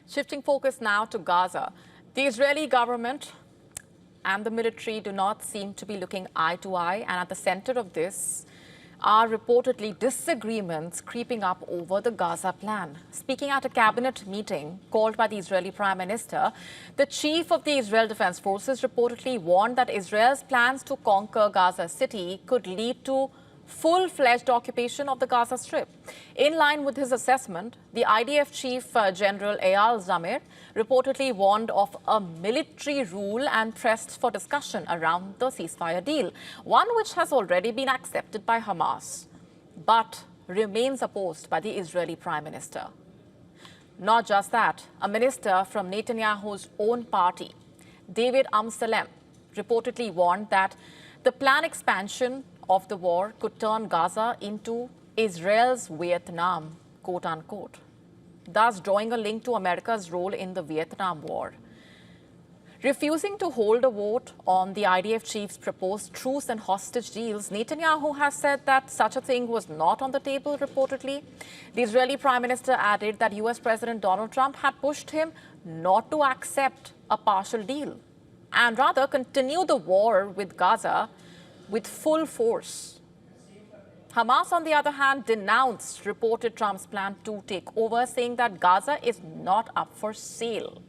Shifting focus now to Gaza. The Israeli government and the military do not seem to be looking eye to eye, and at the center of this are reportedly disagreements creeping up over the Gaza plan. Speaking at a cabinet meeting called by the Israeli Prime Minister, the chief of the Israel Defense Forces reportedly warned that Israel's plans to conquer Gaza City could lead to full-fledged occupation of the Gaza Strip. In line with his assessment, the IDF Chief General Eyal Zamir reportedly warned of a military rule and pressed for discussion around the ceasefire deal, one which has already been accepted by Hamas, but remains opposed by the Israeli Prime Minister. Not just that, a minister from Netanyahu's own party, David Amsalem, reportedly warned that the planned expansion of the war could turn Gaza into Israel's Vietnam, quote unquote, thus drawing a link to America's role in the Vietnam War. Refusing to hold a vote on the IDF chief's proposed truce and hostage deals, Netanyahu has said that such a thing was not on the table, reportedly. The Israeli Prime Minister added that US President Donald Trump had pushed him not to accept a partial deal and rather continue the war with Gaza with full force. Hamas, on the other hand, denounced reported Trump's plan to take over, saying that Gaza is not up for sale.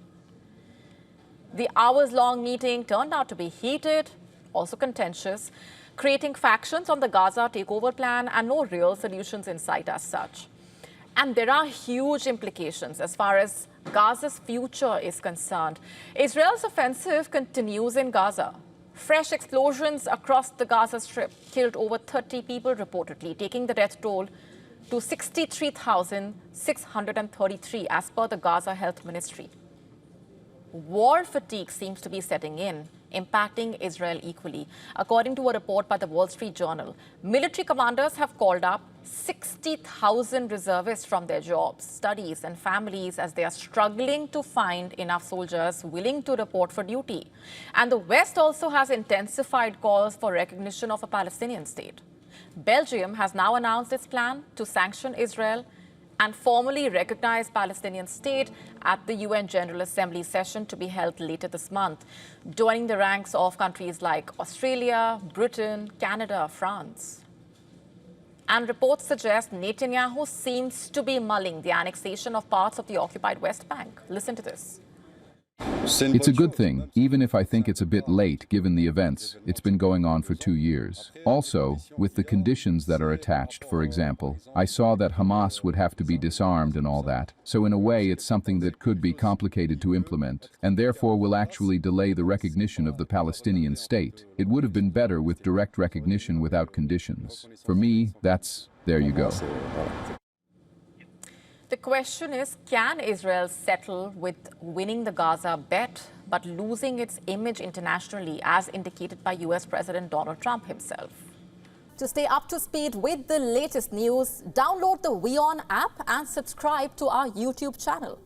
The hours-long meeting turned out to be heated, also contentious, creating factions on the Gaza takeover plan and no real solutions in sight as such. And there are huge implications as far as Gaza's future is concerned. Israel's offensive continues in Gaza. Fresh explosions across the Gaza Strip killed over 30 people reportedly, taking the death toll to 63,633 as per the Gaza Health Ministry. War fatigue seems to be setting in, impacting Israel equally. According to a report by the Wall Street Journal, military commanders have called up 60,000 reservists from their jobs, studies and families as they are struggling to find enough soldiers willing to report for duty. And the West also has intensified calls for recognition of a Palestinian state. Belgium has now announced its plan to sanction Israel and formally recognize Palestinian state at the UN General Assembly session to be held later this month, joining the ranks of countries like Australia, Britain, Canada, France. And reports suggest Netanyahu seems to be mulling the annexation of parts of the occupied West Bank. Listen to this. It's a good thing, even if I think it's a bit late given the events. It's been going on for 2 years. Also, with the conditions that are attached, for example, I saw that Hamas would have to be disarmed and all that. So in a way, it's something that could be complicated to implement, and therefore will actually delay the recognition of the Palestinian state. It would have been better with direct recognition without conditions. For me, there you go. The question is, can Israel settle with winning the Gaza bet but losing its image internationally, as indicated by US President Donald Trump himself? To stay up to speed with the latest news, download the WION app and subscribe to our YouTube channel.